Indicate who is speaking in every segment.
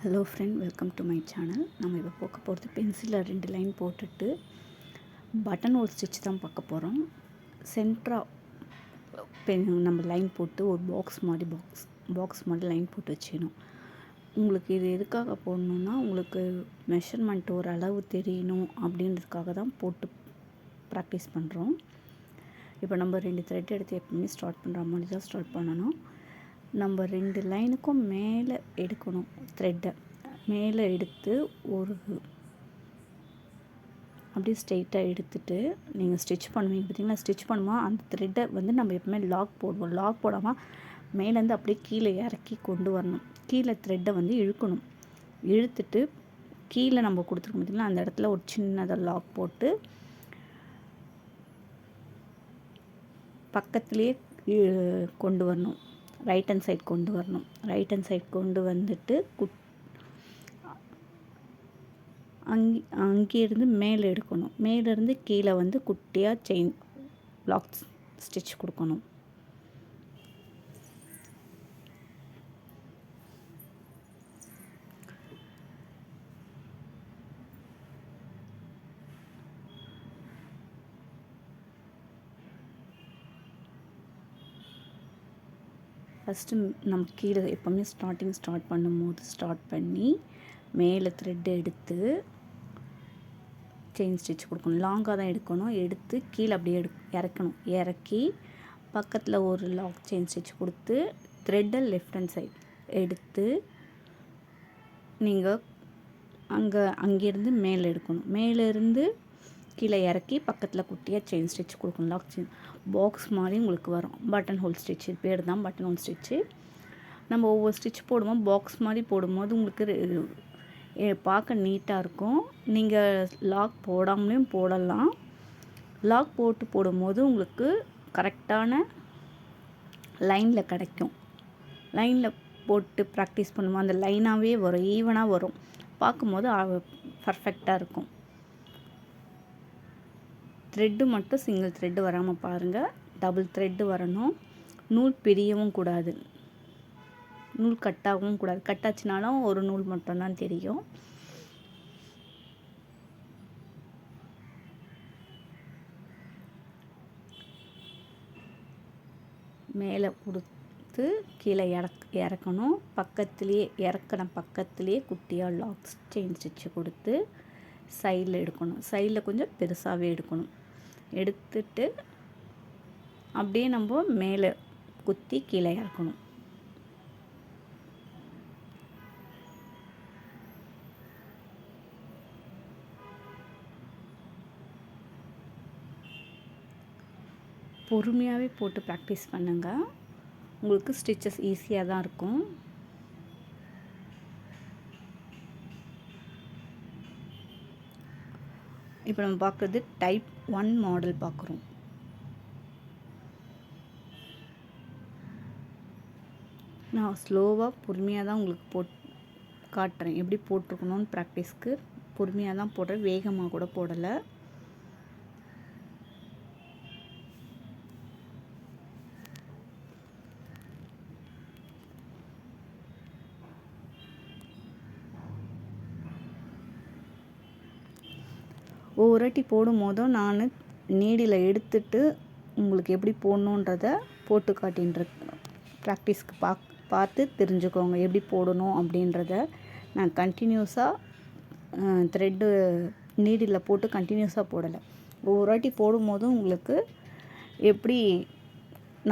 Speaker 1: Hello friend, welcome to my channel. நம்ம இப்போ பார்க்க போகிறது பென்சிலில் 2 லைன் போட்டுட்டு பட்டன் ஹோல் ஸ்டிச் தான் பார்க்க போகிறோம். சென்டராக நம்ம லைன் போட்டு ஒரு பாக்ஸ் மாதிரி லைன் போட்டு வச்சுக்கணும். உங்களுக்கு இது எதுக்காக போடணுன்னா, உங்களுக்கு மெஷர்மெண்ட் ஒரு அளவு தெரியணும் அப்படின்றதுக்காக தான் போட்டு ப்ராக்டிஸ் பண்ணுறோம். இப்போ நம்ம 2 த்ரெட் எடுத்து எப்பவுமே ஸ்டார்ட் பண்ணுற மாதிரி தான் ஸ்டார்ட் பண்ணணும். நம்ம 2 லைனுக்கும் மேலே எடுக்கணும். த்ரெட்டை மேலே எடுத்து ஒரு அப்படியே ஸ்ட்ரெயிட்டாக எடுத்துகிட்டு நீங்கள் ஸ்டிச் பண்ணுவீங்க பார்த்திங்களா. ஸ்டிச் பண்ணுவோம் அந்த த்ரெட்டை நம்ம எப்பவுமே லாக் போடுவோம். லாக் போடாமல் மேலேருந்து அப்படியே கீழே இறக்கி கொண்டு வரணும். கீழே த்ரெட்டை இழுக்கணும். இழுத்துட்டு கீழே நம்ம கொடுத்துருக்கோம் பார்த்திங்களா, அந்த இடத்துல ஒரு சின்னதாக லாக் போட்டு பக்கத்துலேயே கொண்டு வரணும். ரைட் ஹேண்ட் சைட் கொண்டு வரணும். ரைட் ஹேண்ட் சைட் கொண்டு வந்துட்டு அங்கேருந்து மேலே எடுக்கணும். மேலேருந்து கீழே குட்டியாக செயின் லாக் ஸ்டிச் கொடுக்கணும். ஃபஸ்ட்டு நம்ம கீழே எப்போவுமே ஸ்டார்ட் பண்ணும்போது ஸ்டார்ட் பண்ணி மேலே த்ரெட் எடுத்து செயின் ஸ்டிச் கொடுக்கணும். லாங்காக தான் எடுக்கணும். எடுத்து கீழே அப்படியே இறக்கணும். இறக்கி பக்கத்தில் ஒரு லாக் செயின் ஸ்டிச் கொடுத்து த்ரெட்டை லெஃப்ட் ஹேண்ட் சைட் எடுத்து நீங்கள் அங்கேருந்து மேலே எடுக்கணும். மேலேருந்து கீழே இறக்கி பக்கத்தில் குட்டியாக செயின் ஸ்டிச் கொடுக்கணும். லாக் செயின் பாக்ஸ் மாதிரி உங்களுக்கு வரும். பட்டன் ஹோல் ஸ்டிச் பேர் தான் பட்டன் ஹோல் ஸ்டிச்சு. நம்ம ஒவ்வொரு ஸ்டிச் போடுவோம். பாக்ஸ் மாதிரி போடும்போது உங்களுக்கு பார்க்க நீட்டாக இருக்கும். நீங்கள் லாக் போடாமலேயும் போடலாம். லாக் போட்டு போடும்போது உங்களுக்கு கரெக்டான லைனில் கிடைக்கும். லைனில் போட்டு ப்ராக்டிஸ் பண்ணுவோம். அந்த லைனாகவே வரும், ஈவனாக வரும். பார்க்கும்போது பர்ஃபெக்டாக இருக்கும். த்ரெட்டு மட்டும் சிங்கிள் த்ரெட்டு வராமல் பாருங்கள். டபுள் த்ரெட்டு வரணும். நூல் பிரியவும் கூடாது, நூல் கட்டாகவும் கூடாது. கட்டாச்சுனாலும் ஒரு நூல் மட்டும்தான் தெரியும். மேலே கொடுத்து கீழே இறக்கணும். பக்கத்துலேயே குட்டியாக லாக் செயின் ஸ்டிச்சு கொடுத்து சைடில் எடுக்கணும். சைடில் கொஞ்சம் பெருசாகவே எடுக்கணும். எடுத்துட்டு அப்படியே நம்ம மேலே குத்தி கீழே இறக்கணும். பொறுமையாகவே போட்டு ப்ராக்டிஸ் பண்ணுங்கள். உங்களுக்கு ஸ்டிச்சஸ் ஈஸியாக தான் இருக்கும். இப்போ நம்ம பார்க்குறது டைப் 1 மாடல் பார்க்குறோம். நான் ஸ்லோவாக பொறுமையாக தான் உங்களுக்கு காட்டுறேன். எப்படி போட்டிருக்கணும்னு ப்ராக்டிஸ்க்கு பொறுமையாக தான் போடுறேன். வேகமாக கூட போடலை. ஒவ்வொரு வாட்டி போடும் போதும் நான் நீடில் எடுத்துட்டு உங்களுக்கு எப்படி போடணுன்றதை போட்டு காட்டின்றிருக்கேன். ப்ராக்டிஸ்க்கு பார்த்து தெரிஞ்சுக்கோங்க எப்படி போடணும் அப்படின்றத. நான் கண்டினியூஸாக த்ரெட்டு நீடில் போட்டு கண்டினியூஸாக போடலை. ஒவ்வொரு வாட்டி போடும்போதும் உங்களுக்கு எப்படி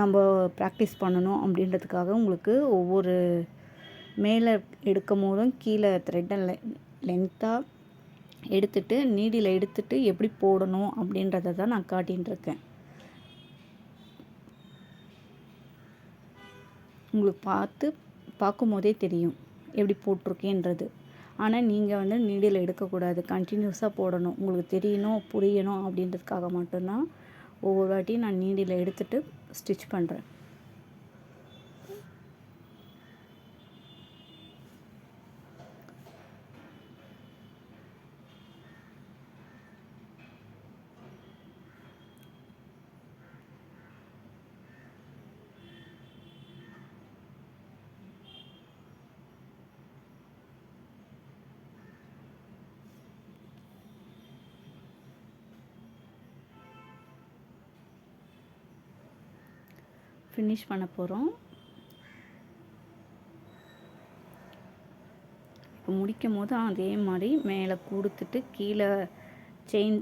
Speaker 1: நம்ம ப்ராக்டிஸ் பண்ணணும் அப்படின்றதுக்காக உங்களுக்கு ஒவ்வொரு மேலே எடுக்கும் போதும் கீழே த்ரெட்டை லென்த்தாக எடுத்துட்டு நீடில் எடுத்துட்டு எப்படி போடணும் அப்படின்றத தான் நான் காட்டின்றிருக்கேன். உங்களுக்கு பார்க்கும் போதே தெரியும் எப்படி போட்டிருக்கேன்றது. ஆனால் நீங்கள் நீடில் எடுக்கக்கூடாது, கண்டினியூஸாக போடணும். உங்களுக்கு தெரியணும், புரியணும் அப்படின்றதுக்காக மட்டும்தான் ஒவ்வொரு வாட்டியும் நான் நீடில் எடுத்துட்டு ஸ்டிச் பண்ணுறேன். ஃபினிஷ் பண்ண போகிறோம். இப்போ முடிக்கும் போது அதே மாதிரி மேலே கொடுத்துட்டு கீழே செயின்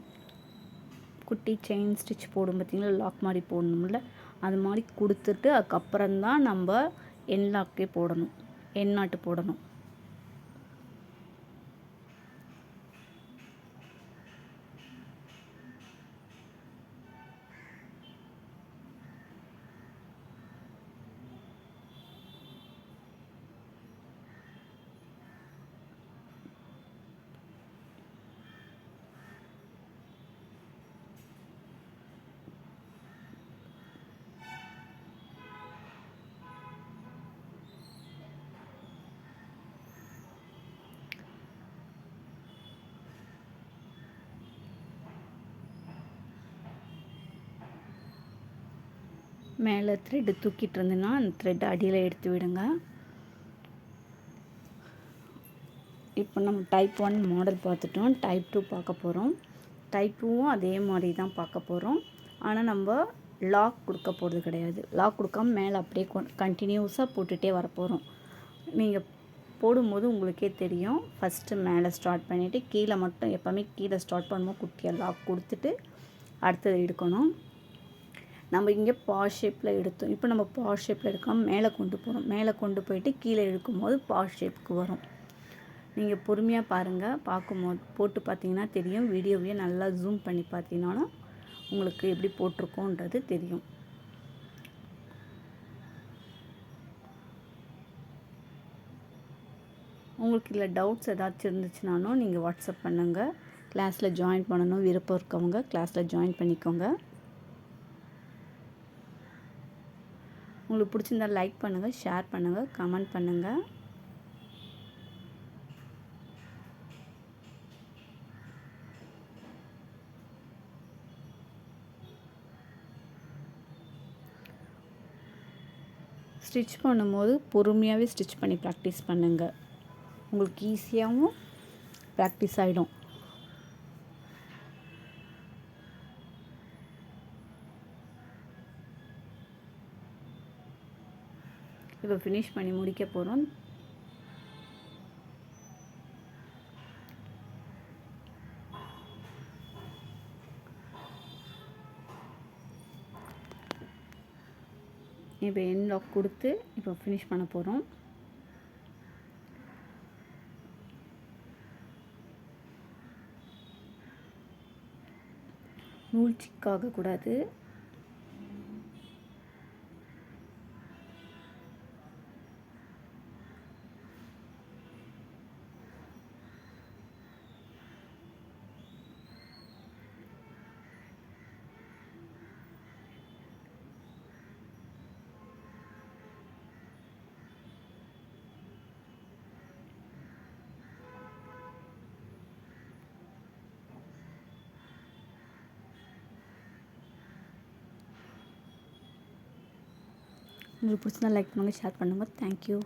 Speaker 1: குட்டி செயின் ஸ்டிச் போடும் பார்த்திங்களா, லாக் மாதிரி போடணும்ல, அது மாதிரி கொடுத்துட்டு அதுக்கப்புறம்தான் நம்ம என் லாக்கே போடணும், என் நாட்டு போடணும். மேலே த்ரெட்டு தூக்கிட்டு இருந்ததுன்னா அந்த த்ரெட்டை அடியில் எடுத்து விடுங்க. இப்போ நம்ம டைப் 1 மாடல் பார்த்துட்டோம். டைப் 2 பார்க்க போகிறோம். டைப் 2வும் அதே மாதிரி தான் பார்க்க போகிறோம். ஆனால் நம்ம லாக் கொடுக்க போகிறது கிடையாது. லாக் கொடுக்காம மேலே அப்படியே கண்டினியூஸாக போட்டுகிட்டே வரப்போகிறோம். நீங்கள் போடும்போது உங்களுக்கே தெரியும். ஃபஸ்ட்டு மேலே ஸ்டார்ட் பண்ணிவிட்டு கீழே மட்டும் எப்போவுமே கீழே ஸ்டார்ட் பண்ணும்போது குட்டியாக லாக் கொடுத்துட்டு அடுத்தது எடுக்கணும். நம்ம இங்கே பாஸ் ஷேப்பில் எடுத்தோம். இப்போ நம்ம பாஸ் ஷேப்பில் எடுக்காமல் மேலே கொண்டு போகிறோம். மேலே கொண்டு போயிட்டு கீழே இழுக்கும்போது பாஸ் ஷேப்புக்கு வரும். நீங்கள் பொறுமையாக பாருங்கள். பார்க்கும்போது போட்டு பார்த்தீங்கன்னா தெரியும். வீடியோவையே நல்லா ஜூம் பண்ணி பார்த்தீங்கன்னாலும் உங்களுக்கு எப்படி போட்டிருக்கோன்றது தெரியும். உங்களுக்கு இதில் டவுட்ஸ் ஏதாச்சும் இருந்துச்சுனாலும் நீங்கள் வாட்ஸ்அப் பண்ணுங்கள். கிளாஸில் ஜாயின் பண்ணணும் விருப்பம் இருக்கவங்க கிளாஸில் ஜாயின் பண்ணிக்கோங்க. உங்களுக்கு பிடிச்சிருந்தா லைக் பண்ணுங்கள், ஷேர் பண்ணுங்கள், கமெண்ட் பண்ணுங்கள். ஸ்டிச் பண்ணும்போது பொறுமையாகவே ஸ்டிச் பண்ணி ப்ராக்டிஸ் பண்ணுங்கள். உங்களுக்கு ஈஸியாகவும் ப்ராக்டிஸ் ஆகிடும். இப்போ ஃபினிஷ் பண்ணி முடிக்க போகிறோம். இப்போ என் லாக் கொடுத்து இப்போ ஃபினிஷ் பண்ண போகிறோம். நூல் சிக்காகக்கூடாது. உங்களுக்கு பிடிச்சிருந்தா லைக் பண்ணுங்கள், ஷேர் பண்ணுங்கள். தேங்க்யூ.